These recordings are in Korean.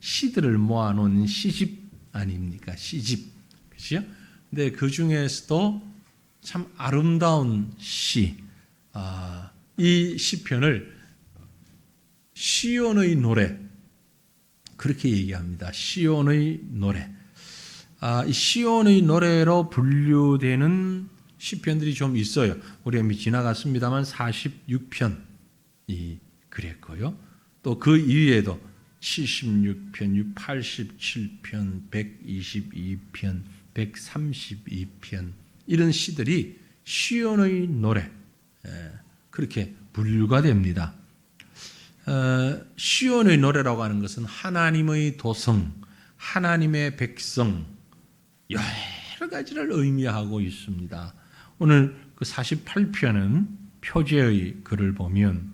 시들을 모아놓은 시집 아닙니까? 시집. 그렇죠? 근데 그 중에서도 참 아름다운 시, 이 시편을 시온의 노래, 그렇게 얘기합니다. 시온의 노래. 이 시온의 노래로 분류되는 시편들이 좀 있어요. 우리가 이미 지나갔습니다만 46편이 그랬고요. 또 그 이외에도 76편, 87편, 122편, 132편 이런 시들이 시온의 노래 그렇게 분류가 됩니다. 시온의 노래라고 하는 것은 하나님의 도성, 하나님의 백성 여러 가지를 의미하고 있습니다. 오늘 그 48편은 표제의 글을 보면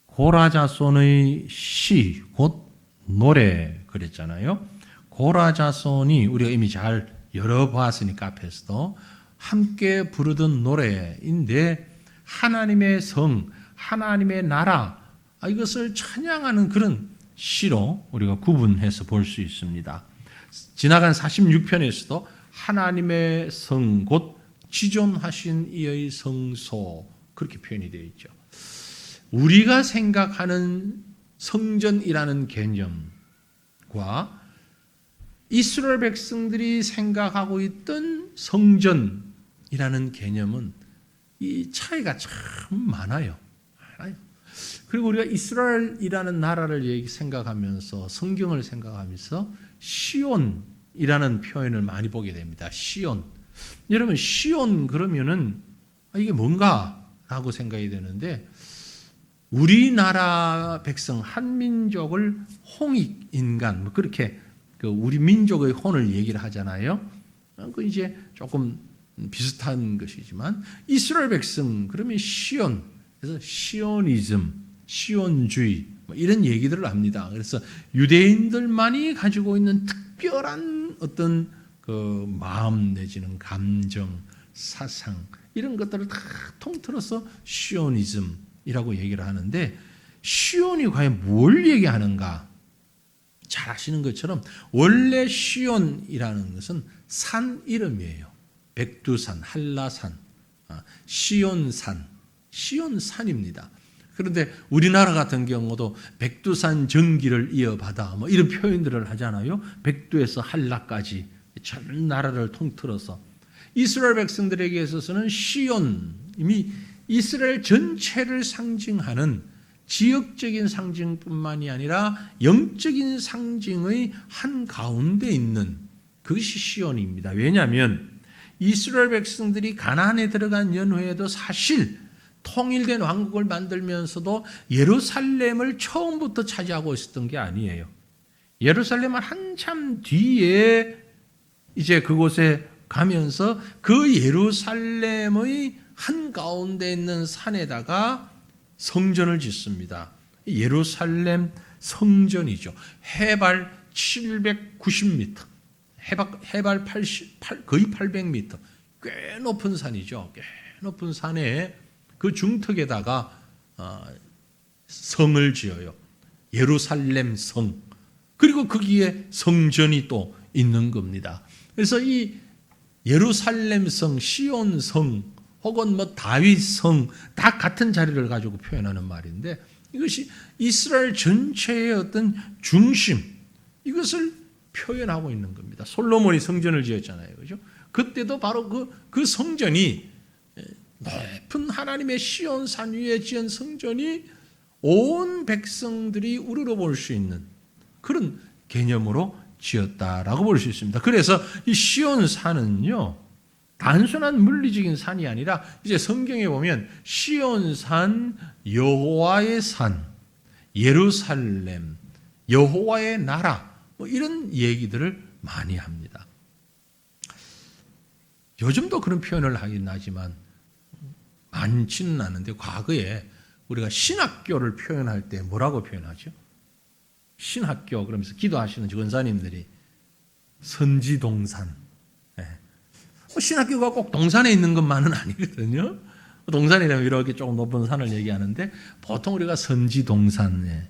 고라자손의 시, 곧 노래 그랬잖아요. 고라자손이 우리가 이미 잘 열어보았으니까 앞에서도 함께 부르던 노래인데 하나님의 성, 하나님의 나라 이것을 찬양하는 그런 시로 우리가 구분해서 볼 수 있습니다. 지나간 46편에서도 하나님의 성, 곧 지존하신 이의 성소 그렇게 표현이 되어 있죠. 우리가 생각하는 성전이라는 개념과 이스라엘 백성들이 생각하고 있던 성전이라는 개념은 이 차이가 참 많아요. 그리고 우리가 이스라엘이라는 나라를 생각하면서 성경을 생각하면서 시온이라는 표현을 많이 보게 됩니다. 시온. 여러분 시온 그러면은 이게 뭔가라고 생각이 되는데 우리나라 백성 한민족을 홍익 인간 그렇게 우리 민족의 혼을 얘기를 하잖아요. 그 이제 조금 비슷한 것이지만 이스라엘 백성 그러면 시온 그래서 시오니즘 시온주의 이런 얘기들을 합니다. 그래서 유대인들만이 가지고 있는 특별한 어떤 그 마음 내지는 감정, 사상 이런 것들을 다 통틀어서 시오니즘이라고 얘기를 하는데 시온이 과연 뭘 얘기하는가? 잘 아시는 것처럼 원래 시온이라는 것은 산 이름이에요. 백두산, 한라산, 시온산, 시온산입니다. 그런데 우리나라 같은 경우도 백두산 전기를 이어받아 이런 표현들을 하잖아요. 백두에서 한라까지 전 나라를 통틀어서 이스라엘 백성들에게 있어서는 시온이 이스라엘 전체를 상징하는 지역적인 상징뿐만이 아니라 영적인 상징의 한가운데 있는 그것이 시온입니다. 왜냐하면 이스라엘 백성들이 가나안에 들어간 연후에도 사실 통일된 왕국을 만들면서도 예루살렘을 처음부터 차지하고 있었던 게 아니에요. 예루살렘은 한참 뒤에 이제 그곳에 가면서 그 예루살렘의 한가운데 있는 산에다가 성전을 짓습니다. 예루살렘 성전이죠. 해발 790m, 해발 88, 거의 800m, 꽤 높은 산이죠. 꽤 높은 산에 그 중턱에다가 성을 지어요. 예루살렘 성. 그리고 거기에 성전이 또 있는 겁니다. 그래서 이 예루살렘 성, 시온 성, 혹은 다윗 성 다 같은 자리를 가지고 표현하는 말인데 이것이 이스라엘 전체의 어떤 중심 이것을 표현하고 있는 겁니다. 솔로몬이 성전을 지었잖아요, 그렇죠? 그때도 바로 그 성전이 높은 하나님의 시온 산 위에 지은 성전이 온 백성들이 우러러볼 수 있는 그런 개념으로 지었다라고 볼 수 있습니다. 그래서 이 시온 산은요 단순한 물리적인 산이 아니라 이제 성경에 보면 시온 산, 여호와의 산, 예루살렘, 여호와의 나라 이런 얘기들을 많이 합니다. 요즘도 그런 표현을 하긴 하지만 많지는 않은데 과거에 우리가 신학교를 표현할 때 뭐라고 표현하죠? 신학교 그러면서 기도하시는 권사님들이 선지동산. 신학교가 꼭 동산에 있는 것만은 아니거든요. 동산이라면 이렇게 조금 높은 산을 얘기하는데 보통 우리가 선지동산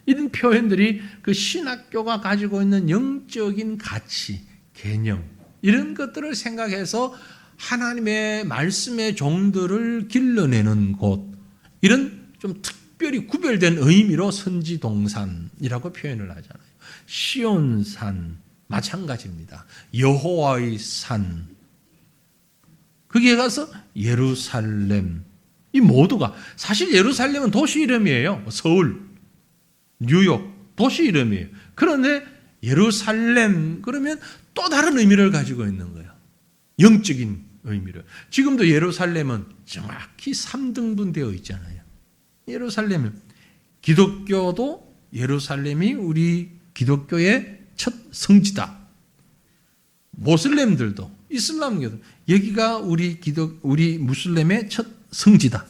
이런 표현들이 그 신학교가 가지고 있는 영적인 가치, 개념 이런 것들을 생각해서 하나님의 말씀의 종들을 길러내는 곳, 이런 좀 특별히 구별된 의미로 선지동산이라고 표현을 하잖아요. 시온산 마찬가지입니다. 여호와의 산, 거기에 가서 예루살렘, 이 모두가 사실 예루살렘은 도시 이름이에요. 서울, 뉴욕 도시 이름이에요. 그런데 예루살렘 그러면 또 다른 의미를 가지고 있는 거예요. 영적인 의미를. 지금도 예루살렘은 정확히 3등분 되어 있잖아요. 예루살렘은 기독교도 예루살렘이 우리 기독교의 첫 성지다. 모슬렘들도 이슬람교도 여기가 우리 무슬림의 첫 성지다.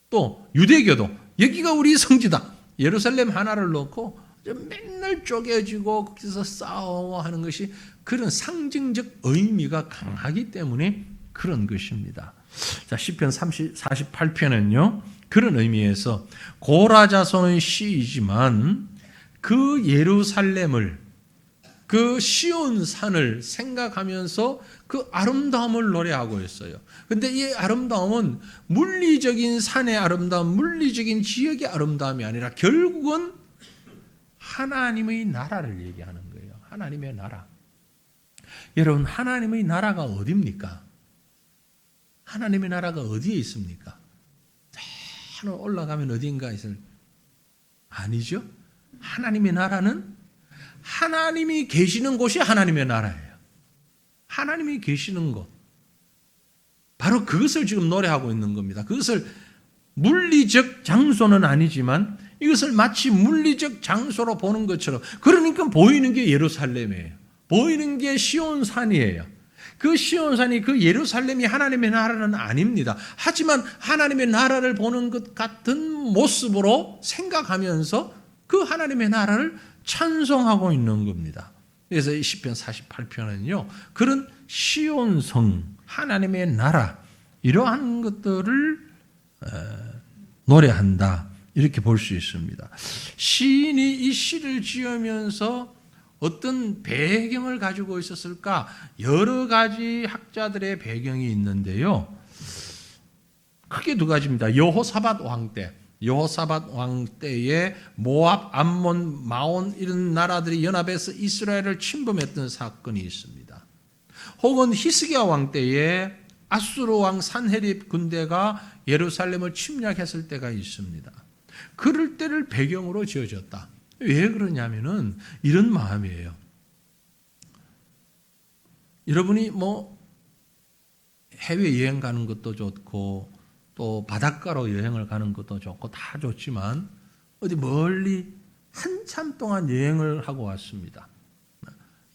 또 유대교도 여기가 우리 성지다. 예루살렘 하나를 놓고 맨날 쪼개지고 거기서 싸워 하는 것이 그런 상징적 의미가 강하기 때문에 그런 것입니다. 자, 시편 48편은요. 그런 의미에서 고라 자손의 시이지만 그 예루살렘을, 그 시온산을 생각하면서 그 아름다움을 노래하고 있어요. 근데 이 아름다움은 물리적인 산의 아름다움, 물리적인 지역의 아름다움이 아니라 결국은 하나님의 나라를 얘기하는 거예요. 하나님의 나라. 여러분, 하나님의 나라가 어디입니까? 하나님의 나라가 어디에 있습니까? 저 올라가면 어딘가 있을? 아니죠. 하나님의 나라는 하나님이 계시는 곳이 하나님의 나라예요. 하나님이 계시는 곳. 바로 그것을 지금 노래하고 있는 겁니다. 그것을 물리적 장소는 아니지만 이것을 마치 물리적 장소로 보는 것처럼, 그러니까 보이는 게 예루살렘이에요. 보이는 게 시온산이에요. 그 시온산이, 그 예루살렘이 하나님의 나라는 아닙니다. 하지만 하나님의 나라를 보는 것 같은 모습으로 생각하면서 그 하나님의 나라를 찬송하고 있는 겁니다. 그래서 이 시편 48편은요. 그런 시온성, 하나님의 나라, 이러한 것들을 노래한다. 이렇게 볼 수 있습니다. 시인이 이 시를 지으면서 어떤 배경을 가지고 있었을까? 여러 가지 학자들의 배경이 있는데요. 크게 두 가지입니다. 여호사밧 왕 때, 여호사밧 왕 때에 모압, 암몬, 마온 이런 나라들이 연합해서 이스라엘을 침범했던 사건이 있습니다. 혹은 히스기야 왕 때에 아수르 왕 산헤립 군대가 예루살렘을 침략했을 때가 있습니다. 그럴 때를 배경으로 지어졌다. 왜 그러냐면은 이런 마음이에요. 여러분이 해외여행 가는 것도 좋고 또 바닷가로 여행을 가는 것도 좋고 다 좋지만 어디 멀리 한참 동안 여행을 하고 왔습니다.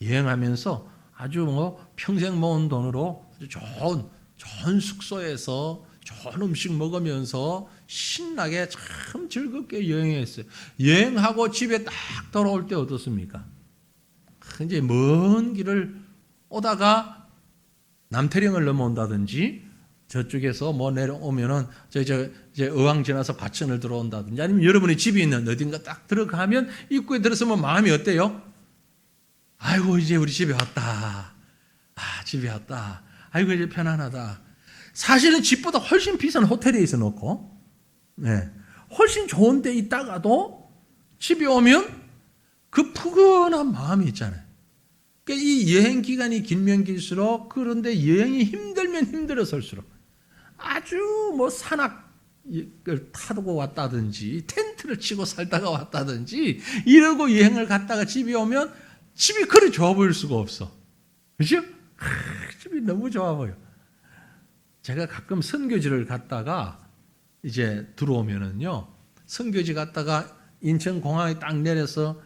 여행하면서 아주 평생 모은 돈으로 아주 좋은 숙소에서 좋은 음식 먹으면서 신나게 참 즐겁게 여행했어요. 여행하고 집에 딱 돌아올 때 어떻습니까? 이제 먼 길을 오다가 남태령을 넘어온다든지 저쪽에서 내려오면은 이제 의왕 지나서 과천을 들어온다든지 아니면 여러분의 집이 있는 어딘가 딱 들어가면 입구에 들어서면 마음이 어때요? 아이고 이제 우리 집에 왔다. 집에 왔다. 아이고 이제 편안하다. 사실은 집보다 훨씬 비싼 호텔에 있어 놓고, 훨씬 좋은 데 있다가도 집에 오면 그 푸근한 마음이 있잖아요. 그러니까 이 여행 기간이 길면 길수록, 그런데 여행이 힘들면 힘들어설수록 아주 산악을 타고 왔다든지 텐트를 치고 살다가 왔다든지 이러고 여행을 갔다가 집에 오면 집이 그리 좋아 보일 수가 없어. 그렇죠? 집이 너무 좋아 보여. 제가 가끔 선교지를 갔다가 이제 들어오면은요, 선교지 갔다가 인천 공항에 딱 내려서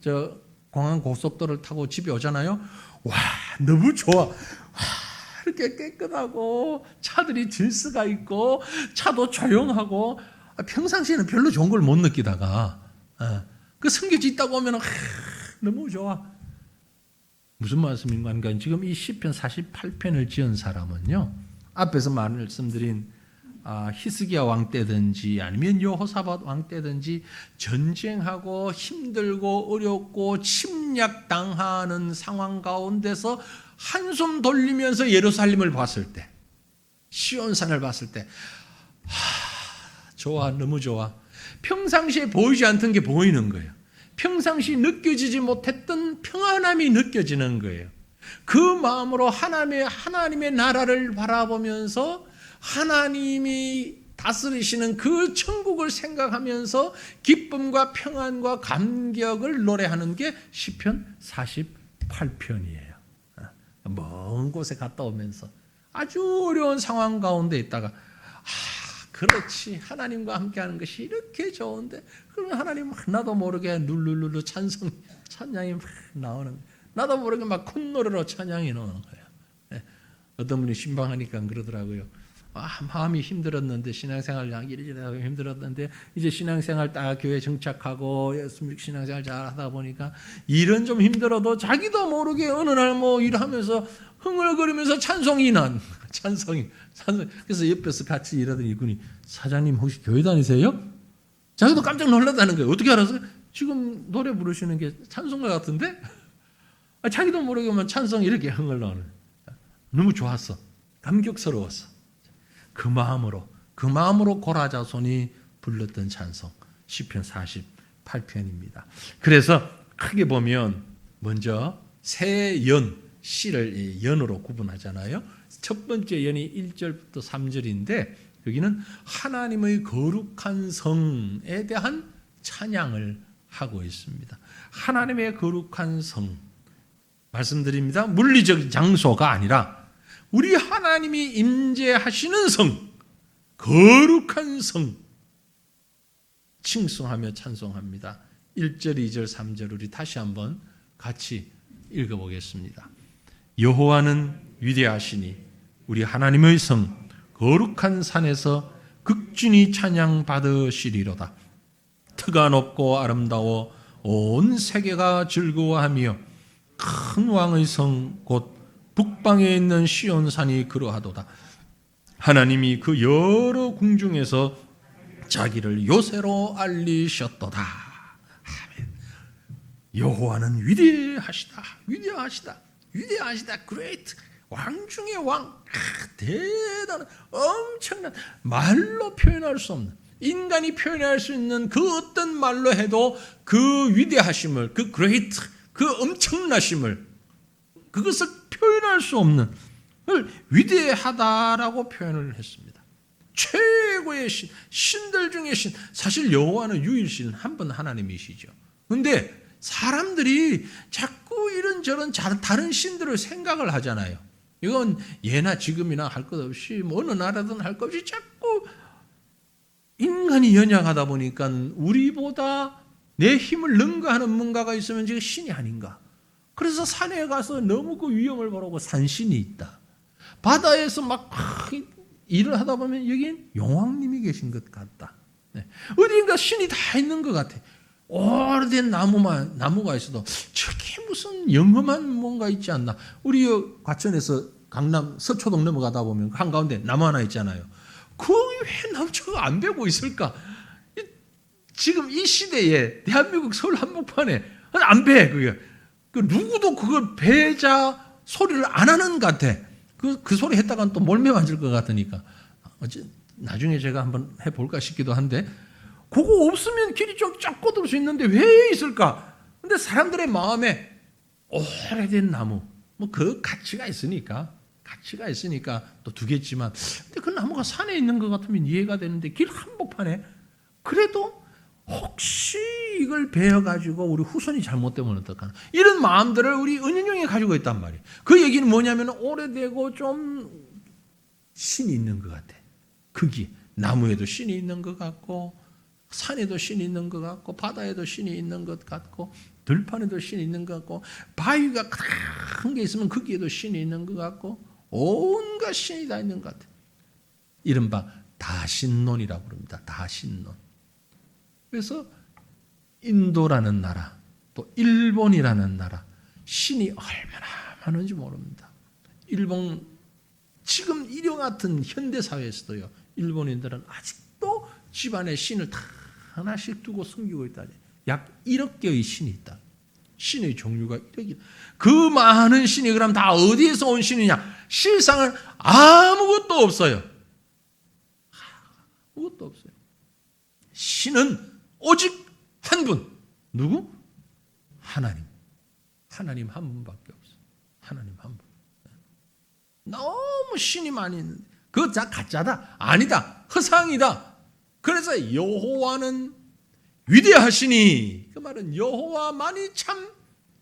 저 공항 고속도로를 타고 집에 오잖아요. 와, 너무 좋아. 와, 이렇게 깨끗하고 차들이 질서가 있고 차도 조용하고, 평상시에는 별로 좋은 걸 못 느끼다가 그 선교지 있다고 오면 너무 좋아. 무슨 말씀인가? 그러니까 지금 이 시편 48편을 지은 사람은요, 앞에서 말씀드린 히스기야 왕 때든지 아니면 여호사밧 왕 때든지 전쟁하고 힘들고 어렵고 침략당하는 상황 가운데서 한숨 돌리면서 예루살렘을 봤을 때, 시온산을 봤을 때 좋아, 너무 좋아. 평상시에 보이지 않던 게 보이는 거예요. 평상시 느껴지지 못했던 평안함이 느껴지는 거예요. 그 마음으로 하나님의 나라를 바라보면서 하나님이 다스리시는 그 천국을 생각하면서 기쁨과 평안과 감격을 노래하는 게 시편 48편이에요. 먼 곳에 갔다 오면서 아주 어려운 상황 가운데 있다가 그렇지, 하나님과 함께하는 것이 이렇게 좋은데, 그럼 하나님 나도 모르게 룰루룰루 찬양이 막 나오는 거예요. 나도 모르게 막 콧노래로 찬양이 나오는 거예요. 네. 어떤 분이 신방하니까 그러더라고요. 마음이 힘들었는데, 신앙생활 이리저리 힘들었는데 이제 신앙생활 딱 교회 정착하고 신앙생활 잘 하다 보니까 일은 좀 힘들어도 자기도 모르게 어느 날 뭐 일하면서 흥얼거리면서 찬송이 찬송이. 그래서 옆에서 같이 일하던 이분이, 사장님 혹시 교회 다니세요? 자기도 깜짝 놀랐다는 거예요. 어떻게 알았어요? 지금 노래 부르시는 게 찬송가 같은데? 자기도 모르게만 찬송 이렇게 흥얼나오는. 너무 좋았어. 감격스러웠어. 그 마음으로 고라자손이 불렀던 찬송 시편 48편입니다. 그래서 크게 보면 먼저 새연, 씨를 연으로 구분하잖아요. 첫 번째 연이 1절부터 3절인데 여기는 하나님의 거룩한 성에 대한 찬양을 하고 있습니다. 하나님의 거룩한 성, 말씀드립니다. 물리적 장소가 아니라 우리 하나님이 임재하시는 성, 거룩한 성 칭송하며 찬송합니다. 1절, 2절, 3절 우리 다시 한번 같이 읽어보겠습니다. 여호와는 위대하시니 우리 하나님의 성 거룩한 산에서 극진히 찬양 받으시리로다. 터가 높고 아름다워 온 세계가 즐거워하며 큰 왕의 성 곧 북방에 있는 시온산이 그러하도다. 하나님이 그 여러 궁중에서 자기를 요새로 알리셨도다. 아멘. 여호와는 위대하시다. great. 왕 중의 왕. 대단한, 엄청난, 말로 표현할 수 없는, 인간이 표현할 수 있는 그 어떤 말로 해도 그 위대하심을, 그 great, 그 엄청나심을, 그것을 표현할 수 없는 위대하다라고 표현을 했습니다. 최고의 신, 신들 중에 신. 사실 여호와는 유일신 한 분 하나님이시죠. 그런데 사람들이 자꾸 이런저런 다른 신들을 생각을 하잖아요. 이건 예나 지금이나 할 것 없이 어느 나라든 할 것 없이 자꾸 인간이 연약하다 보니까 우리보다 내 힘을 능가하는 뭔가가 있으면 지금 신이 아닌가. 그래서 산에 가서 너무 그 위험을 보고 산신이 있다. 바다에서 막 일을 하다 보면 여긴 용왕님이 계신 것 같다. 네. 어딘가 신이 다 있는 것 같아. 오래된 나무가 있어도 저게 무슨 영험한 뭔가 있지 않나. 우리 과천에서 강남 서초동 넘어가다 보면 한가운데 나무 하나 있잖아요. 그 왜 나무 저거 안 베고 있을까? 지금 이 시대에 대한민국 서울 한복판에 안 배. 그게. 누구도 그걸 배자 소리를 안 하는 것 같아. 그 소리 했다간 또 몰매 맞을 것 같으니까. 나중에 제가 한번 해볼까 싶기도 한데, 그거 없으면 길이 좀 쫙 뻗을 수 있는데 왜 있을까? 근데 사람들의 마음에 오래된 나무, 뭐 그 가치가 있으니까 또 두겠지만, 근데 그 나무가 산에 있는 것 같으면 이해가 되는데 길 한복판에, 그래도 혹시 이걸 베어가지고 우리 후손이 잘못되면 어떡하나. 이런 마음들을 우리 은연중에 가지고 있단 말이에요. 그 얘기는 뭐냐면 오래되고 좀 신이 있는 것 같아. 거기 나무에도 신이 있는 것 같고, 산에도 신이 있는 것 같고, 바다에도 신이 있는 것 같고, 들판에도 신이 있는 것 같고, 바위가 큰 게 있으면 거기에도 신이 있는 것 같고, 온갖 신이 다 있는 것 같아. 이른바 다신론이라고 부릅니다. 다신론. 그래서 인도라는 나라, 또 일본이라는 나라, 신이 얼마나 많은지 모릅니다. 일본, 지금 이런 같은 현대사회에서도요, 일본인들은 아직도 집안에 신을 다 하나씩 두고 섬기고 있다. 약 1억 개의 신이 있다. 신의 종류가 1억이. 그 많은 신이 그럼 다 어디에서 온 신이냐? 실상은 아무것도 없어요. 아무것도 없어요. 신은 오직 한 분. 누구? 하나님. 하나님 한 분밖에 없어요. 하나님 한 분. 너무 신이 많이 있는데 그거 다 가짜다. 아니다. 허상이다. 그래서 여호와는 위대하시니, 그 말은 여호와만이 참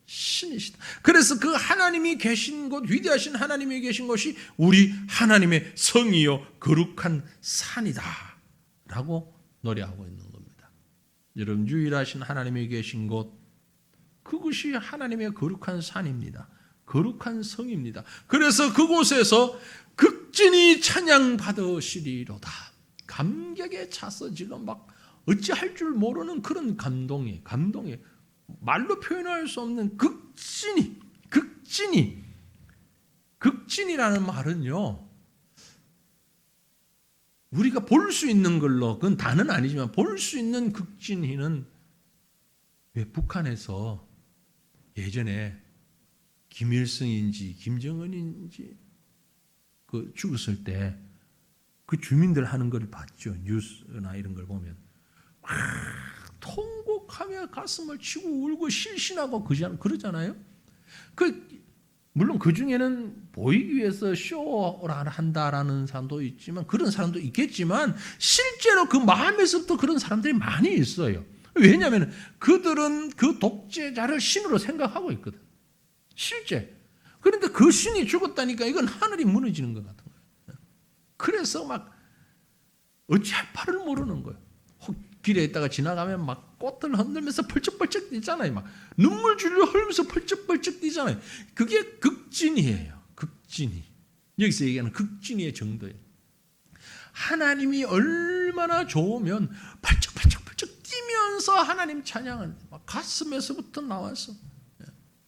신이시다. 그래서 그 하나님이 계신 곳, 위대하신 하나님이 계신 곳이 우리 하나님의 성이요 거룩한 산이다 라고 노래하고 있는 겁니다. 여러분, 유일하신 하나님이 계신 곳, 그것이 하나님의 거룩한 산입니다. 거룩한 성입니다. 그래서 그곳에서 극진히 찬양 받으시리로다. 감격에 차서 지금 막 어찌할 줄 모르는 그런 감동이 말로 표현할 수 없는 극진이라는 말은요, 우리가 볼 수 있는 걸로, 그건 다는 아니지만 볼 수 있는 극진히는, 왜 북한에서 예전에 김일성인지 김정은인지 그 죽었을 때 그 주민들 하는 걸 봤죠. 뉴스나 이런 걸 보면 막 통곡하며 가슴을 치고 울고 실신하고 그러잖아요. 물론 그 중에는 보이기 위해서 쇼를 한다라는 사람도 있지만, 그런 사람도 있겠지만, 실제로 그 마음에서부터 그런 사람들이 많이 있어요. 왜냐하면 그들은 그 독재자를 신으로 생각하고 있거든. 실제. 그런데 그 신이 죽었다니까 이건 하늘이 무너지는 것 같은 거예요. 그래서 막 어찌할 바를 모르는 거예요. 길에 있다가 지나가면 막 꽃을 흔들면서 펄쩍펄쩍 뛰잖아요. 막 눈물 줄줄 흘리면서 펄쩍펄쩍 뛰잖아요. 그게 극진이에요. 극진이. 여기서 얘기하는 극진이의 정도예요. 하나님이 얼마나 좋으면 펄쩍펄쩍 뛰면서 하나님 찬양을 막 가슴에서부터 나와서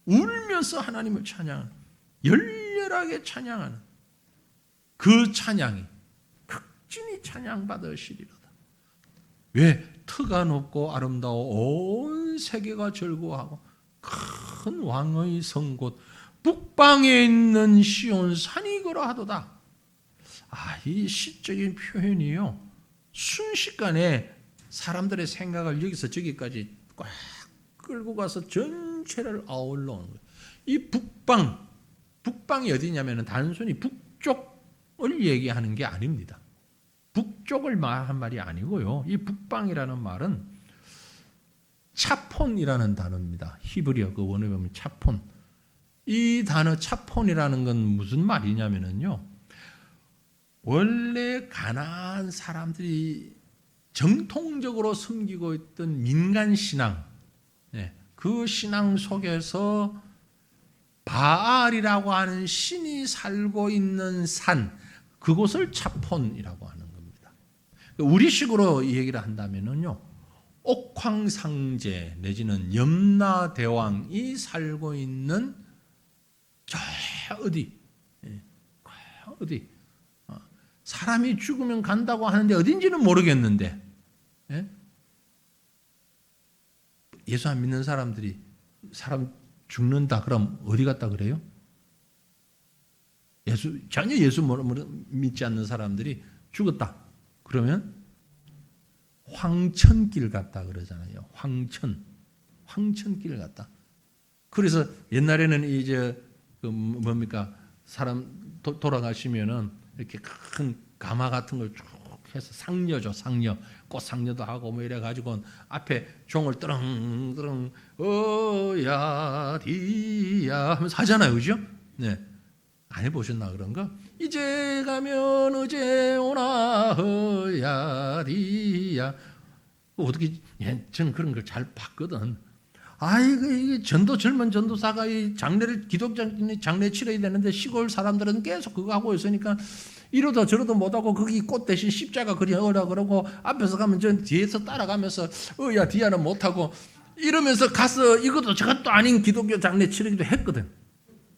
울면서 하나님을 찬양하는, 열렬하게 찬양하는 그 찬양이 극진히 찬양받으시리로다. 왜? 터가 높고 아름다워 온 세계가 즐거워하고 큰 왕의 성곳 북방에 있는 시온 산이 그러하도다. 이 시적인 표현이요, 순식간에 사람들의 생각을 여기서 저기까지 꽉 끌고 가서 전체를 아울러 오는 거예요. 이 북방이 어디냐면 단순히 북쪽을 얘기하는 게 아닙니다. 북쪽을 말한 말이 아니고요. 이 북방이라는 말은 차폰이라는 단어입니다. 히브리어 그 원어에 보면 차폰. 이 단어 차폰이라는 건 무슨 말이냐면요, 원래 가나안 사람들이 정통적으로 섬기고 있던 민간 신앙, 그 신앙 속에서 바알이라고 하는 신이 살고 있는 산, 그곳을 차폰이라고 하는 겁니다. 우리식으로 얘기를 한다면요, 옥황상제 내지는 염라대왕이 살고 있는 저 어디 사람이 죽으면 간다고 하는데 어딘지는 모르겠는데, 예수 안 믿는 사람들이 사람 죽는다 그럼 어디 갔다 그래요? 전혀 예수 믿지 않는 사람들이 죽었다 그러면 황천길 갔다 그러잖아요. 황천길 갔다. 그래서 옛날에는 이제 사람 돌아가시면은 이렇게 큰 가마 같은 걸 쭉 해서 상려죠. 꽃상려도 하고 뭐 이래 가지고 앞에 종을 뜨렁뜨렁 어야 디야 하면서 하잖아요. 그죠? 네. 안 해보셨나 그런가? 이제 가면 어제 오나 어야 디야. 어떻게 저는 그런 걸 잘 봤거든. 이게 젊은 전도사가 이 기독장 장례 치러야 되는데 시골 사람들은 계속 그거 하고 있으니까 이러다 저러다 못하고 거기 꽃 대신 십자가 그려라 그러고 앞에서 가면 전 뒤에서 따라가면서 어야 디야는 못하고 이러면서 가서 이것도 저것도 아닌 기독교 장례 치르기도 했거든.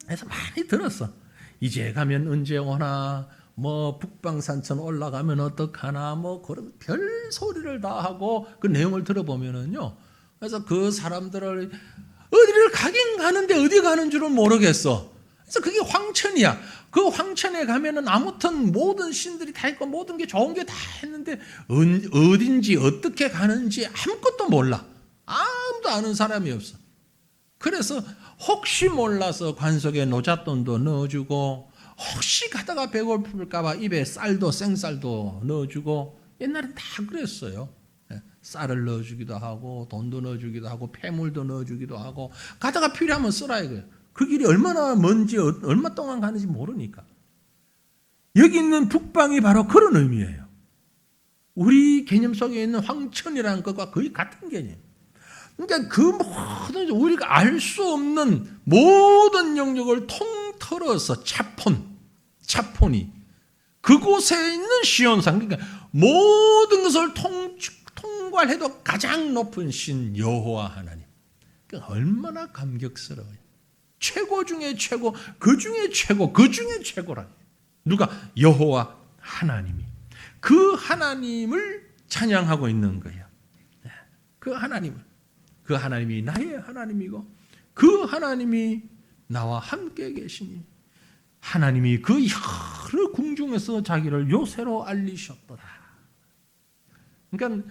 그래서 많이 들었어. 이제 가면 언제 오나 뭐 북방산천 올라가면 어떡하나 뭐 그런 별 소리를 다 하고 그 내용을 들어보면은요. 그래서 그 사람들을 어디를 가긴 가는데 어디 가는 줄은 모르겠어. 그래서 그게 황천이야. 그 황천에 가면은 아무튼 모든 신들이 다 있고 모든 게 좋은 게 다 했는데 어딘지 어떻게 가는지 아무것도 몰라. 아무도 아는 사람이 없어. 그래서 혹시 몰라서 관속에 노잣돈도 넣어주고 혹시 가다가 배고플까 봐 입에 쌀도 생쌀도 넣어주고 옛날엔 다 그랬어요. 쌀을 넣어주기도 하고 돈도 넣어주기도 하고 폐물도 넣어주기도 하고 가다가 필요하면 쓰라 이거예요. 그 길이 얼마나 먼지 얼마 동안 가는지 모르니까. 여기 있는 북방이 바로 그런 의미예요. 우리 개념 속에 있는 황천이라는 것과 거의 같은 개념. 그러니까 그 모든 우리가 알 수 없는 모든 영역을 통틀어서 차폰이 그곳에 있는 시온산, 그러니까 모든 것을 통괄해도 가장 높은 신 여호와 하나님. 그러니까 얼마나 감격스러워요. 최고 중에 최고, 그 중에 최고, 그 중에 최고라. 누가? 여호와 하나님이. 그 하나님을 찬양하고 있는 거예요. 그 하나님이 나의 하나님이고 그 하나님이 나와 함께 계시니 하나님이 그 여러 궁중에서 자기를 요새로 알리셨도다. 그러니까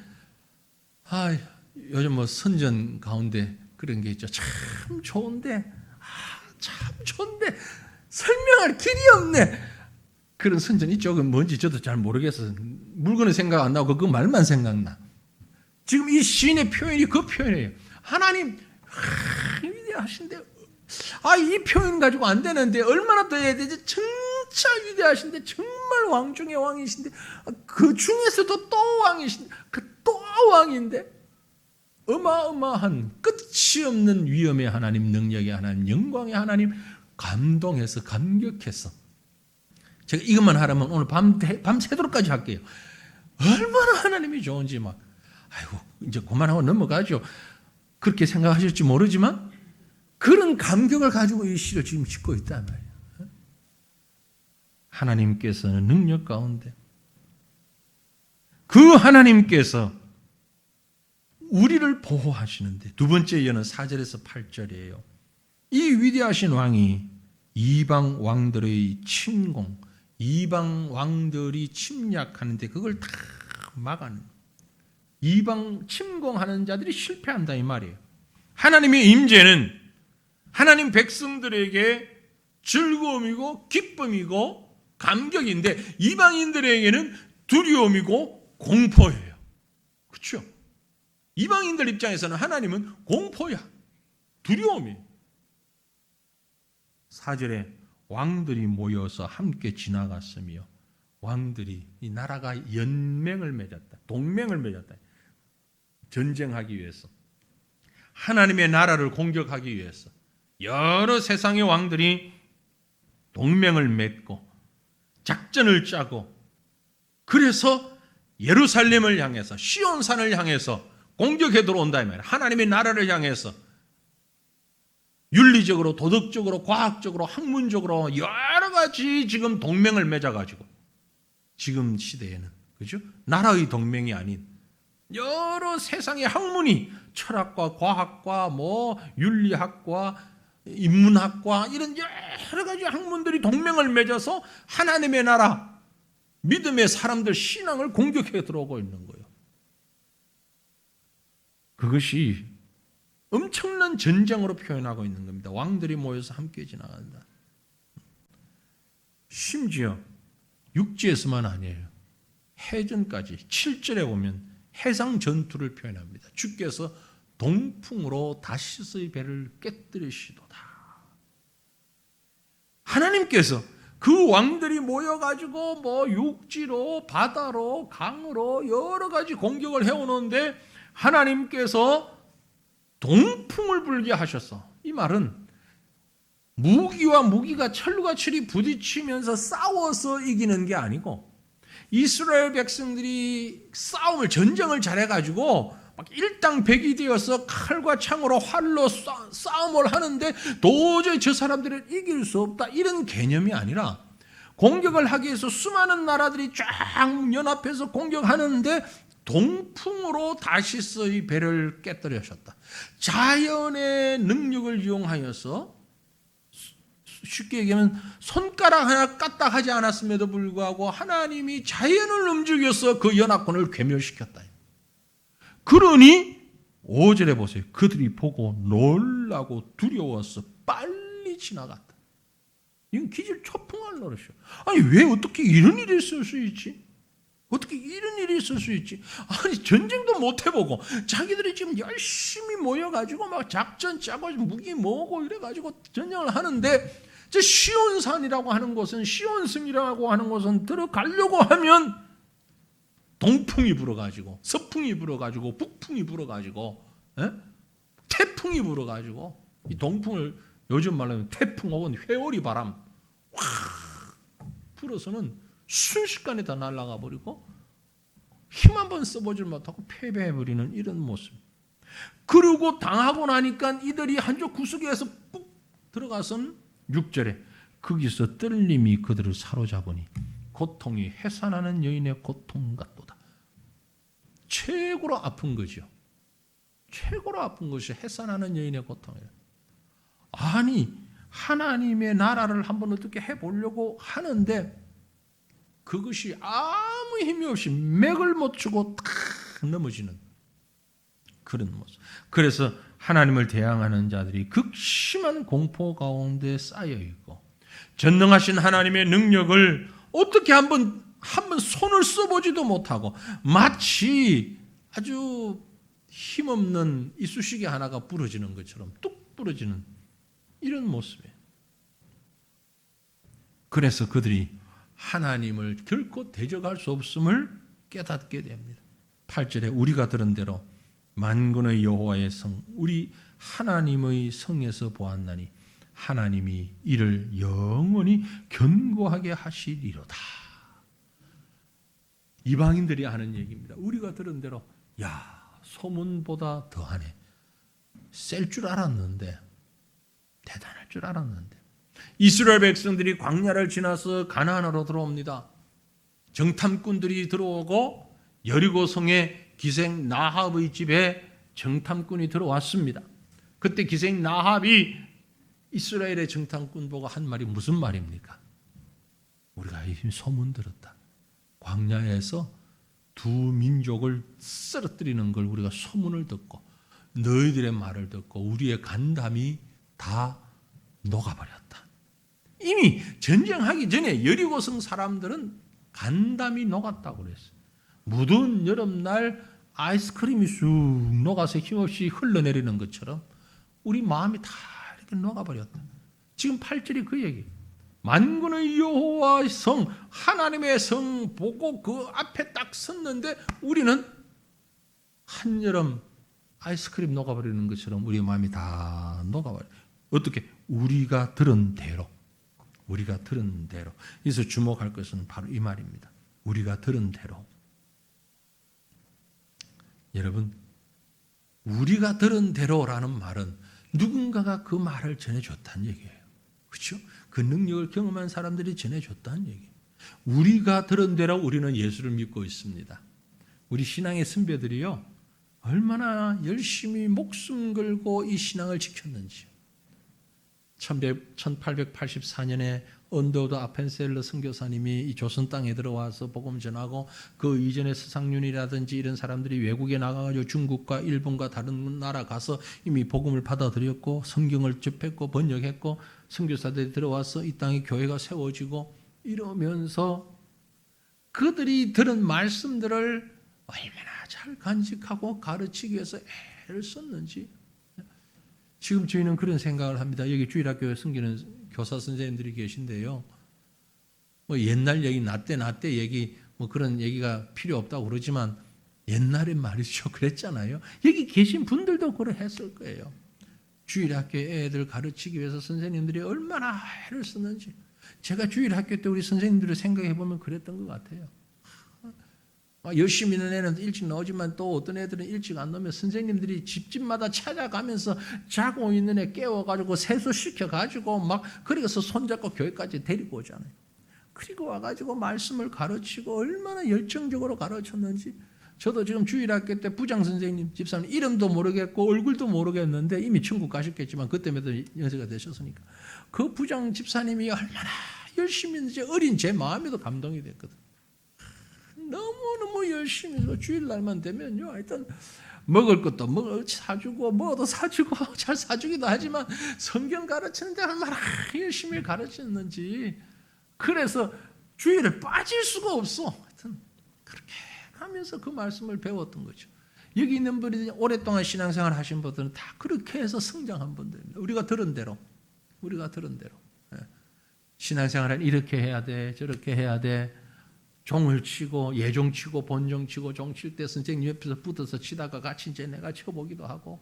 요즘 뭐 선전 가운데 그런 게 있죠. 참 좋은데 설명할 길이 없네. 그런 선전 있죠. 그 뭔지 저도 잘 모르겠어요. 물건은 생각 안 나고 그 말만 생각나. 지금 이 시인의 표현이 그 표현이에요. 하나님 위대하신데 이 표현 가지고 안 되는데 얼마나 더 해야 되지? 진짜 위대하신데 정말 왕 중의 왕이신데 그 중에서도 또 왕이신데 또 왕인데 어마어마한 끝이 없는 위엄의 하나님, 능력의 하나님, 영광의 하나님, 감동해서 감격해서 제가 이것만 하려면 오늘 밤새도록까지 할게요. 얼마나 하나님이 좋은지 막 이제 그만하고 넘어가죠. 그렇게 생각하실지 모르지만 그런 감격을 가지고 이 시를 지금 짓고 있단 말이에요. 하나님께서는 능력 가운데 그 하나님께서 우리를 보호하시는데 두 번째 예는 4절에서 8절이에요. 이 위대하신 왕이 이방 왕들의 침공, 이방 왕들이 침략하는데 그걸 다 막아내는 이방 침공하는 자들이 실패한다 이 말이에요. 하나님의 임재는 하나님 백성들에게 즐거움이고 기쁨이고 감격인데 이방인들에게는 두려움이고 공포예요. 그렇죠? 이방인들 입장에서는 하나님은 공포야. 두려움이에요. 4절에 왕들이 모여서 함께 지나갔으며 왕들이 이 나라가 연맹을 맺었다. 동맹을 맺었다. 전쟁하기 위해서 하나님의 나라를 공격하기 위해서 여러 세상의 왕들이 동맹을 맺고 작전을 짜고 그래서 예루살렘을 향해서 시온산을 향해서 공격해 들어온다 이 말이에요. 하나님의 나라를 향해서 윤리적으로 도덕적으로 과학적으로 학문적으로 여러 가지 지금 동맹을 맺어가지고 지금 시대에는 그죠? 나라의 동맹이 아닌 여러 세상의 학문이 철학과 과학과 뭐 윤리학과 인문학과 이런 여러 가지 학문들이 동맹을 맺어서 하나님의 나라 믿음의 사람들 신앙을 공격해 들어오고 있는 거예요. 그것이 엄청난 전쟁으로 표현하고 있는 겁니다. 왕들이 모여서 함께 지나간다. 심지어 육지에서만 아니에요. 해전까지 7절에 보면 해상 전투를 표현합니다. 주께서 동풍으로 다시스의 배를 깨뜨리시도다. 하나님께서 그 왕들이 모여가지고 뭐 육지로 바다로 강으로 여러 가지 공격을 해오는데 하나님께서 동풍을 불게 하셔서 이 말은 무기와 무기가 철과 철이 부딪히면서 싸워서 이기는 게 아니고 이스라엘 백성들이 전쟁을 잘해가지고 막 일당백이 되어서 칼과 창으로 활로 싸움을 하는데 도저히 저 사람들을 이길 수 없다 이런 개념이 아니라 공격을 하기 위해서 수많은 나라들이 쫙 연합해서 공격하는데 동풍으로 다시스의 배를 깨뜨리셨다. 자연의 능력을 이용하여서 쉽게 얘기하면 손가락 하나 까딱하지 않았음에도 불구하고 하나님이 자연을 움직여서 그 연합군을 괴멸시켰다. 그러니 5절에 보세요. 그들이 보고 놀라고 두려워서 빨리 지나갔다. 이건 기질초풍할 노릇이요. 아니 왜 어떻게 이런 일이 있을 수 있지? 어떻게 이런 일이 있을 수 있지? 아니 전쟁도 못 해보고 자기들이 지금 열심히 모여가지고 막 작전 짜고 무기 모으고 이래가지고 전쟁을 하는데 저 시온산이라고 하는 곳은 시온성이라고 하는 곳은 들어가려고 하면 동풍이 불어가지고 서풍이 불어가지고 북풍이 불어가지고 태풍이 불어가지고 이 동풍을 요즘 말로 하면 태풍 혹은 회오리 바람 확 불어서는 순식간에 다 날아가 버리고 힘 한번 써보질 못하고 패배해버리는 이런 모습. 그리고 당하고 나니까 이들이 한쪽 구석에서 ปุ๊ 들어가선 6절에 거기서 떨림이 그들을 사로잡으니 고통이 해산하는 여인의 고통 같도다. 최고로 아픈 거죠. 최고로 아픈 것이 해산하는 여인의 고통이에요. 아니 하나님의 나라를 한번 어떻게 해보려고 하는데 그것이 아무 힘이 없이 맥을 못 추고 탁 넘어지는 그런 모습. 그래서 하나님을 대항하는 자들이 극심한 공포 가운데 쌓여 있고 전능하신 하나님의 능력을 어떻게 한번 손을 써보지도 못하고 마치 아주 힘없는 이쑤시개 하나가 부러지는 것처럼 뚝 부러지는 이런 모습이에요. 그래서 그들이 하나님을 결코 대적할 수 없음을 깨닫게 됩니다. 8절에 우리가 들은 대로 만군의 여호와의 성 우리 하나님의 성에서 보았나니 하나님이 이를 영원히 견고하게 하시리로다. 이방인들이 하는 얘기입니다. 우리가 들은 대로 야 소문보다 더하네. 셀 줄 알았는데 대단할 줄 알았는데 이스라엘 백성들이 광야를 지나서 가나안으로 들어옵니다. 정탐꾼들이 들어오고 여리고성의 기생 나합의 집에 정탐꾼이 들어왔습니다. 그때 기생 나합이 이스라엘의 정탐꾼 보고 한 말이 무슨 말입니까? 우리가 이 소문 들었다. 광야에서 두 민족을 쓰러뜨리는 걸 우리가 소문을 듣고 너희들의 말을 듣고 우리의 간담이 다 녹아버렸다. 이미 전쟁하기 전에 여리고성 사람들은 간담이 녹았다고 그랬어요. 무더운 여름날 아이스크림이 쑥 녹아서 힘없이 흘러내리는 것처럼 우리 마음이 다 이렇게 녹아버렸다. 지금 8절이 그 얘기. 만군의 여호와의 성, 하나님의 성 보고 그 앞에 딱 섰는데 우리는 한여름 아이스크림 녹아버리는 것처럼 우리 마음이 다 녹아버려요. 어떻게? 우리가 들은 대로. 우리가 들은 대로. 그래서 주목할 것은 바로 이 말입니다. 우리가 들은 대로. 여러분, 우리가 들은 대로라는 말은 누군가가 그 말을 전해줬다는 얘기예요. 그렇죠? 그 능력을 경험한 사람들이 전해줬다는 얘기예요. 우리가 들은 대로 우리는 예수를 믿고 있습니다. 우리 신앙의 선배들이요, 얼마나 열심히 목숨 걸고 이 신앙을 지켰는지. 1884년에 언더우드 아펜셀러 선교사님이 이 조선 땅에 들어와서 복음 전하고 그 이전에 서상윤이라든지 이런 사람들이 외국에 나가가지고 중국과 일본과 다른 나라 가서 이미 복음을 받아들였고 성경을 접했고 번역했고 선교사들이 들어와서 이 땅에 교회가 세워지고 이러면서 그들이 들은 말씀들을 얼마나 잘 간직하고 가르치기 위해서 애를 썼는지. 지금 저희는 그런 생각을 합니다. 여기 주일학교에 섬기는 교사 선생님들이 계신데요. 뭐 옛날 얘기, 나 때 얘기, 뭐 그런 얘기가 필요 없다고 그러지만 옛날엔 말이죠. 그랬잖아요. 여기 계신 분들도 그랬을 거예요. 주일학교에 애들 가르치기 위해서 선생님들이 얼마나 애를 썼는지. 제가 주일학교 때 우리 선생님들을 생각해 보면 그랬던 것 같아요. 열심히 있는 애는 일찍 나오지만 또 어떤 애들은 일찍 안 나오면 선생님들이 집집마다 찾아가면서 자고 있는 애 깨워가지고 세수시켜가지고 막 그래서 손잡고 교회까지 데리고 오잖아요. 그리고 와가지고 말씀을 가르치고 얼마나 열정적으로 가르쳤는지. 저도 지금 주일학교 때 부장 선생님 집사님 이름도 모르겠고 얼굴도 모르겠는데 이미 천국 가셨겠지만 그때부터 연세가 되셨으니까 그 부장 집사님이 얼마나 열심히 했는지 어린 제 마음에도 감동이 됐거든. 너무너무 열심히 해서 주일날만 되면요, 하여튼 먹을 것도 사주고 뭐도 사주고 잘 사주기도 하지만 성경 가르치는데 얼마나 열심히 가르쳤는지. 그래서 주일에 빠질 수가 없어. 하여튼 그렇게 하면서 그 말씀을 배웠던 거죠. 여기 있는 분이 오랫동안 신앙생활 하신 분들은 다 그렇게 해서 성장한 분들입니다. 우리가 들은 대로 신앙생활은 이렇게 해야 돼, 저렇게 해야 돼. 종을 치고 예종 치고 본종 치고 종 칠 때 선생님 옆에서 붙어서 치다가 같이 이제 내가 쳐보기도 하고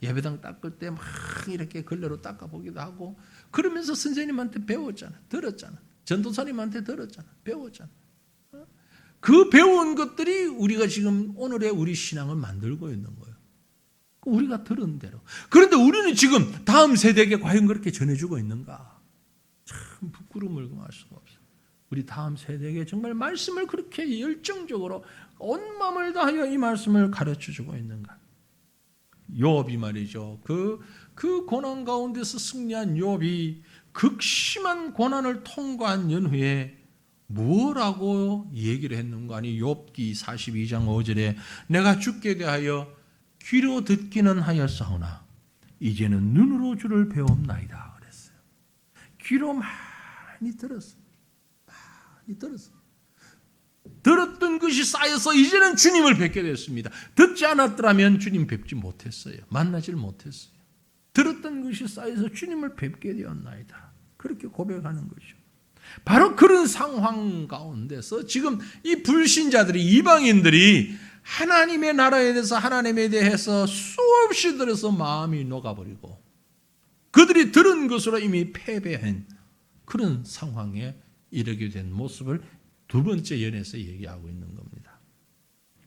예배당 닦을 때 막 이렇게 걸레로 닦아보기도 하고 그러면서 선생님한테 배웠잖아, 들었잖아. 전도사님한테 들었잖아, 배웠잖아. 그 배운 것들이 우리가 지금 오늘의 우리 신앙을 만들고 있는 거예요. 우리가 들은 대로. 그런데 우리는 지금 다음 세대에게 과연 그렇게 전해주고 있는가? 참 부끄러움을 금할 수가 없어요. 우리 다음 세대에게 정말 말씀을 그렇게 열정적으로 온 마음을 다하여 이 말씀을 가르쳐주고 있는가? 욥이 말이죠. 그 고난 가운데서 승리한 욥이 극심한 고난을 통과한 연후에 뭐라고 얘기를 했는가? 아니 욥기 42장 5절에 내가 주께 대하여 귀로 듣기는 하였사오나 이제는 눈으로 주를 배움나이다 그랬어요. 귀로 많이 들었어요. 들었던 것이 쌓여서 이제는 주님을 뵙게 됐습니다. 듣지 않았더라면 주님 뵙지 못했어요. 만나질 못했어요. 들었던 것이 쌓여서 주님을 뵙게 되었나이다. 그렇게 고백하는 것이죠. 바로 그런 상황 가운데서 지금 이 불신자들이, 이방인들이 하나님의 나라에 대해서, 하나님에 대해서 수없이 들어서 마음이 녹아버리고 그들이 들은 것으로 이미 패배한 그런 상황에 이르게 된 모습을 두 번째 연에서 얘기하고 있는 겁니다.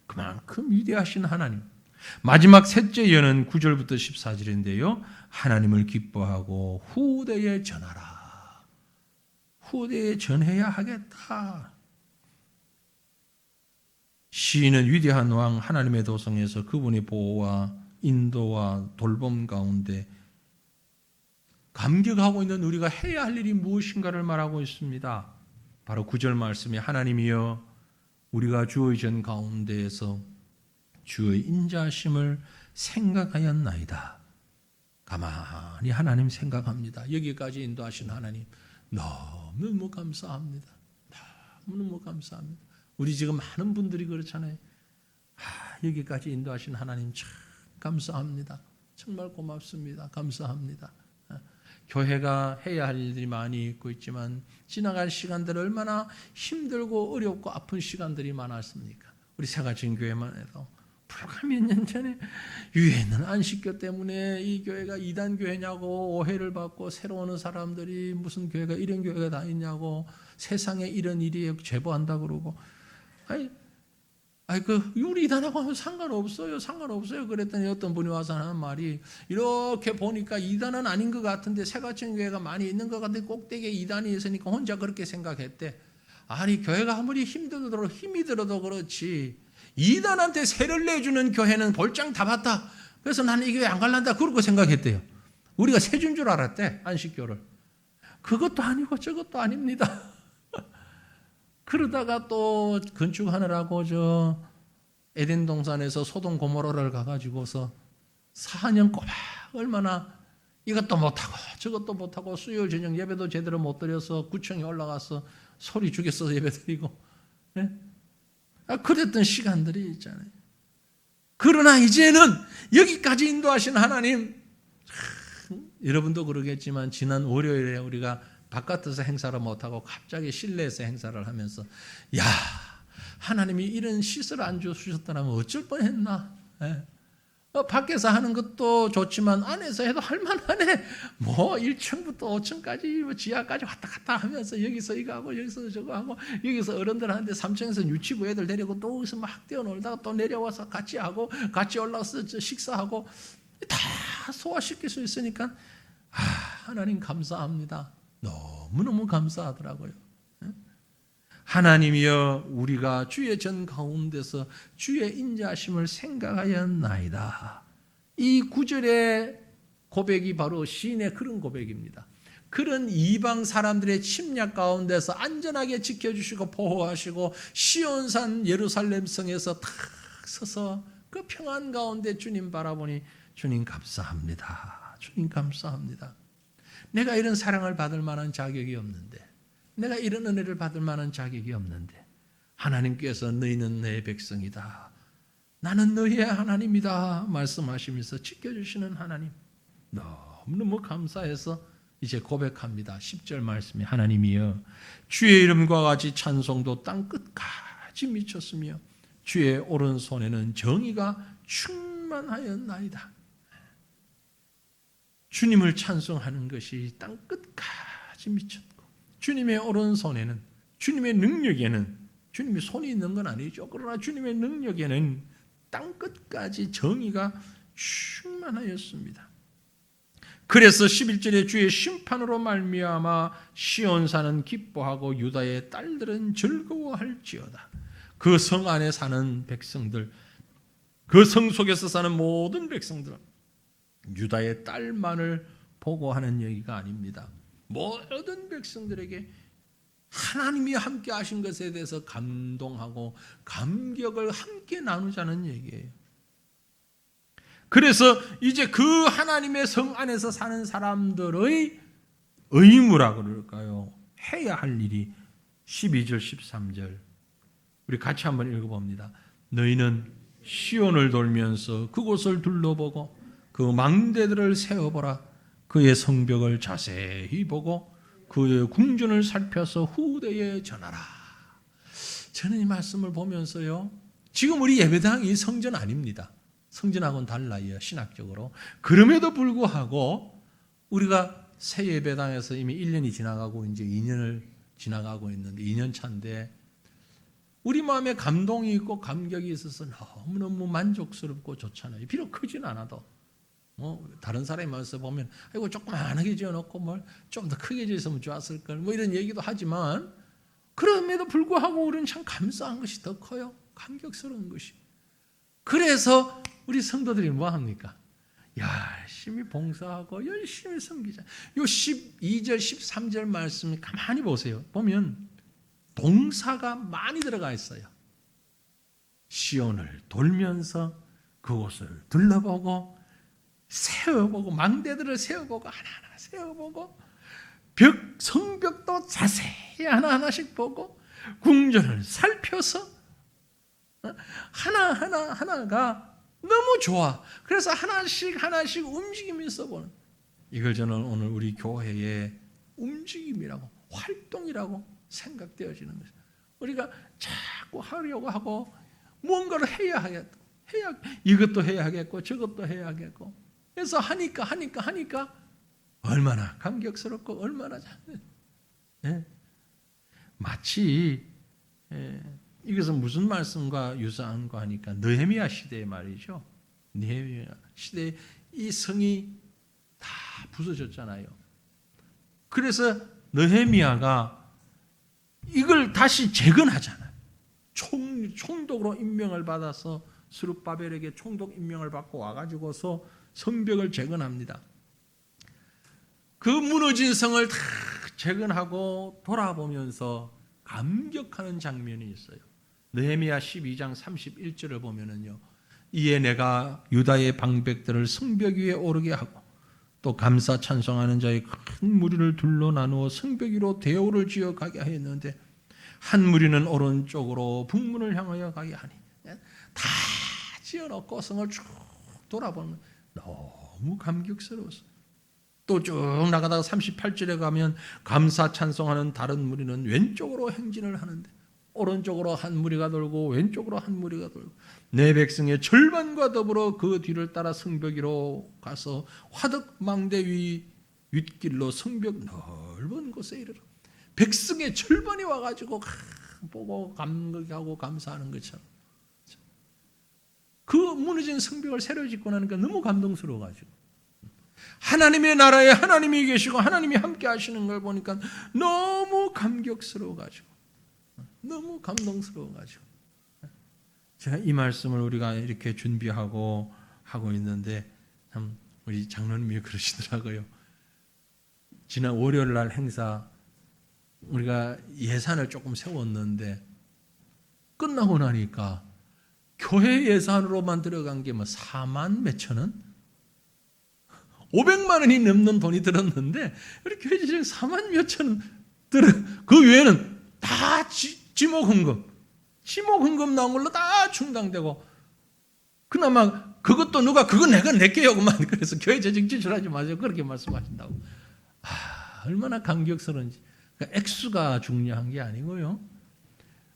그만큼 위대하신 하나님. 마지막 셋째 연은 9절부터 14절인데요. 하나님을 기뻐하고 후대에 전하라. 후대에 전해야 하겠다. 시인은 위대한 왕 하나님의 도성에서 그분의 보호와 인도와 돌봄 가운데 감격하고 있는 우리가 해야 할 일이 무엇인가를 말하고 있습니다. 바로 9절 말씀에 하나님이여 우리가 주의 전 가운데에서 주의 인자하심을 생각하였나이다. 가만히 하나님 생각합니다. 여기까지 인도하신 하나님 너무너무 감사합니다. 너무너무 감사합니다. 우리 지금 많은 분들이 그렇잖아요. 여기까지 인도하신 하나님 참 감사합니다. 정말 고맙습니다. 감사합니다. 교회가 해야 할 일들이 많이 있고 있지만 지나갈 시간들 얼마나 힘들고 어렵고 아픈 시간들이 많았습니까? 우리 새가진 교회만 해도 불과 몇 년 전에 위에 있는 안식교 때문에 이 교회가 이단 교회냐고 오해를 받고 새로 오는 사람들이 무슨 교회가 이런 교회가 다 있냐고 세상에 이런 일이 제보한다 그러고 우리 이단하고 하면 상관없어요. 그랬더니 어떤 분이 와서 하는 말이 이렇게 보니까 이단은 아닌 것 같은데 새가천 교회가 많이 있는 것 같은데 꼭대기에 이단이 있으니까 혼자 그렇게 생각했대. 아니 교회가 아무리 힘이 들어도 그렇지 이단한테 세를 내주는 교회는 볼장 다 봤다. 그래서 나는 이 교회 안 갈란다 그러고 생각했대요. 우리가 세준 줄 알았대 안식교를. 그것도 아니고 저것도 아닙니다. 그러다가 또 건축하느라고 저 에덴 동산에서 소돔 고모라를 가가지고서 4년 꼬박 얼마나 이것도 못하고 저것도 못하고 수요일 저녁 예배도 제대로 못 드려서 구청에 올라가서 소리 죽였어 예배 드리고 네? 그랬던 시간들이 있잖아요. 그러나 이제는 여기까지 인도하신 하나님 여러분도 그러겠지만 지난 월요일에 우리가 바깥에서 행사를 못하고 갑자기 실내에서 행사를 하면서 야 하나님이 이런 시설을 안 주셨더라면 어쩔 뻔했나. 밖에서 하는 것도 좋지만 안에서 해도 할만하네. 1층부터 5층까지 지하까지 왔다 갔다 하면서 여기서 이거 하고 여기서 저거 하고 여기서 어른들 하는데 3층에서 유치부 애들 데리고 또 여기서 막 뛰어놀다가 또 내려와서 같이 하고 같이 올라가서 식사하고 다 소화시킬 수 있으니까 하나님 감사합니다. 너무너무 감사하더라고요. 하나님이여 우리가 주의 전 가운데서 주의 인자하심을 생각하였나이다. 이 구절의 고백이 바로 시인의 그런 고백입니다. 그런 이방 사람들의 침략 가운데서 안전하게 지켜주시고 보호하시고 시온산 예루살렘 성에서 탁 서서 그 평안 가운데 주님 바라보니 주님 감사합니다. 주님 감사합니다. 내가 이런 사랑을 받을 만한 자격이 없는데, 내가 이런 은혜를 받을 만한 자격이 없는데 하나님께서 너희는 내 백성이다, 나는 너희의 하나님이다 말씀하시면서 지켜주시는 하나님, 너무너무 감사해서 이제 고백합니다. 10절 말씀에 하나님이여 주의 이름과 같이 찬송도 땅 끝까지 미쳤으며 주의 오른손에는 정의가 충만하였나이다. 주님을 찬송하는 것이 땅 끝까지 미쳤고, 주님의 오른손에는, 주님의 능력에는, 주님의 손이 있는 건 아니죠. 그러나 주님의 능력에는 땅 끝까지 정의가 충만하였습니다. 그래서 11절에 주의 심판으로 말미암아 시온산은 기뻐하고 유다의 딸들은 즐거워할지어다. 그 성 안에 사는 백성들, 그 성 속에서 사는 모든 백성들은 유다의 딸만을 보고 하는 얘기가 아닙니다. 모든 백성들에게 하나님이 함께 하신 것에 대해서 감동하고 감격을 함께 나누자는 얘기예요. 그래서 이제 그 하나님의 성 안에서 사는 사람들의 의무라 그럴까요? 해야 할 일이 12절 13절 우리 같이 한번 읽어봅니다. 너희는 시온을 돌면서 그곳을 둘러보고 그 망대들을 세어보라. 그의 성벽을 자세히 보고 그의 궁전을 살펴서 후대에 전하라. 저는 이 말씀을 보면서요, 지금 우리 예배당이 성전 아닙니다. 성전하고는 달라요, 신학적으로. 그럼에도 불구하고 우리가 새 예배당에서 이미 1년이 지나가고 이제 2년을 지나가고 있는데 2년 차인데 우리 마음에 감동이 있고 감격이 있어서 너무너무 만족스럽고 좋잖아요. 비록 크진 않아도. 다른 사람이 와서 보면 아이고 조그만하게 지어놓고 뭘 좀 더 크게 지었으면 좋았을 걸, 뭐 이런 얘기도 하지만 그럼에도 불구하고 우리는 참 감사한 것이 더 커요. 감격스러운 것이. 그래서 우리 성도들이 뭐 합니까? 열심히 봉사하고 열심히 섬기자. 요 12절 13절 말씀 가만히 보세요. 보면 동사가 많이 들어가 있어요. 시온을 돌면서 그곳을 둘러보고 세어보고 망대들을 세어보고 하나하나 세어보고 성벽도 자세히 하나하나씩 보고 궁전을 살펴서 하나가 너무 좋아. 그래서 하나씩 움직이면서 보는, 이걸 저는 오늘 우리 교회의 움직임이라고, 활동이라고 생각되어지는 것이죠. 우리가 자꾸 하려고 하고 무언가를 해야 하겠고, 이것도 해야 하겠고 저것도 해야 하겠고, 그래서 하니까 얼마나 감격스럽고 얼마나 예? 마치 이것은 무슨 말씀과 유사한 거 하니까 느헤미야 시대의 말이죠. 느헤미야 시대에 이 성이 다 부서졌잖아요. 그래서 느헤미야가 이걸 다시 재건하잖아요. 총독으로 임명을 받아서 스룹바벨에게 총독 임명을 받고 와가지고서 성벽을 재건합니다. 그 무너진 성을 다 재건하고 돌아보면서 감격하는 장면이 있어요. 느헤미야 12장 31절을 보면은요, 이에 내가 유다의 방백들을 성벽 위에 오르게 하고 또 감사 찬송하는 자의 큰 무리를 둘러 나누어 성벽 위로 대오를 지어 가게 하였는데 한 무리는 오른쪽으로 북문을 향하여 가게 하니, 다 지어놓고 성을 쭉 돌아보는 너무 감격스러웠어요. 또 쭉 나가다가 38절에 가면 감사 찬송하는 다른 무리는 왼쪽으로 행진을 하는데 오른쪽으로 한 무리가 돌고 왼쪽으로 한 무리가 돌고 내 백성의 절반과 더불어 그 뒤를 따라 성벽 위로 가서 화덕 망대 위 윗길로 성벽 넓은 곳에 이르러 백성의 절반이 와가지고 보고 감격하고 감사하는 것처럼, 그 무너진 성벽을 새로 짓고 나니까 너무 감동스러워가지고 하나님의 나라에 하나님이 계시고 하나님이 함께 하시는 걸 보니까 너무 감격스러워가지고 너무 감동스러워가지고 제가 이 말씀을 우리가 이렇게 준비하고 하고 있는데 참 우리 장로님이 그러시더라고요. 지난 월요일 날 행사 우리가 예산을 조금 세웠는데 끝나고 나니까 교회 예산으로만 들어간 게 뭐 4만 몇천 원? 500만 원이 넘는 돈이 들었는데 우리 교회 재정 4만 몇천 원 들어. 그 외에는 다 지목헌금 나온 걸로 다 충당되고 그나마 그것도 누가 그건 내가 낼게요 그만. 그래서 교회 재정 지출하지 마세요 그렇게 말씀하신다고. 얼마나 감격스러운지. 그러니까 액수가 중요한 게 아니고요,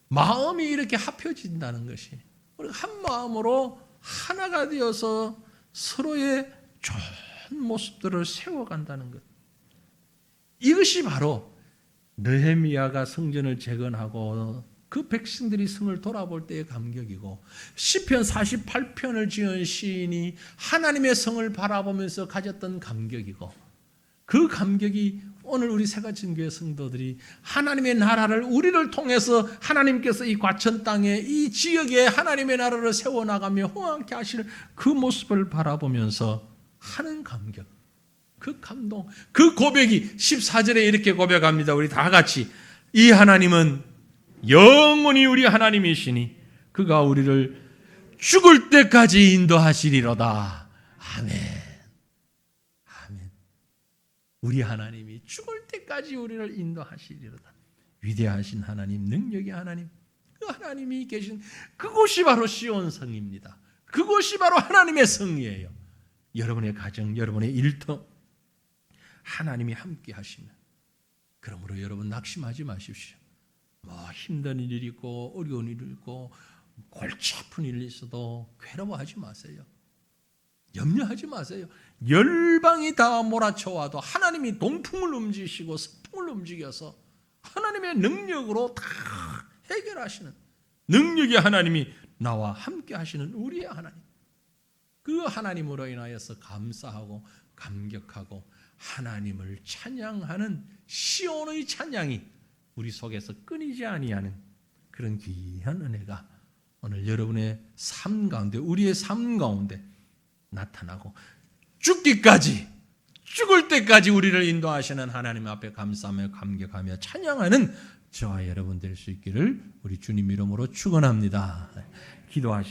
마음이 이렇게 합혀진다는 것이, 우리가 한 마음으로 하나가 되어서 서로의 좋은 모습들을 세워간다는 것. 이것이 바로 느헤미야가 성전을 재건하고 그 백성들이 성을 돌아볼 때의 감격이고, 시편 48편을 지은 시인이 하나님의 성을 바라보면서 가졌던 감격이고, 그 감격이 오늘 우리 새가천교회 성도들이 하나님의 나라를 우리를 통해서 하나님께서 이 과천 땅에 이 지역에 하나님의 나라를 세워나가며 흥왕케 하실 그 모습을 바라보면서 하는 감격, 그 감동, 그 고백이 14절에 이렇게 고백합니다. 우리 다 같이. 이 하나님은 영원히 우리 하나님이시니 그가 우리를 죽을 때까지 인도하시리로다. 아멘. 우리 하나님이 죽을 때까지 우리를 인도하시리로다. 위대하신 하나님, 능력의 하나님, 그 하나님이 계신 그곳이 바로 시온성입니다. 그곳이 바로 하나님의 성이에요. 여러분의 가정, 여러분의 일터 하나님이 함께 하시면, 그러므로 여러분 낙심하지 마십시오. 뭐 힘든 일이 있고 어려운 일이 있고 골치 아픈 일이 있어도 괴로워하지 마세요. 염려하지 마세요. 열방이 다 몰아쳐와도 하나님이 동풍을 움직이시고 서풍을 움직여서 하나님의 능력으로 다 해결하시는 능력의 하나님이 나와 함께 하시는 우리의 하나님, 그 하나님으로 인하여서 감사하고 감격하고 하나님을 찬양하는 시온의 찬양이 우리 속에서 끊이지 아니하는 그런 귀한 은혜가 오늘 여러분의 삶 가운데, 우리의 삶 가운데 나타나고, 죽을 때까지 우리를 인도하시는 하나님 앞에 감사하며 감격하며 찬양하는 저와 여러분 될 수 있기를 우리 주님 이름으로 축원합니다. 기도하시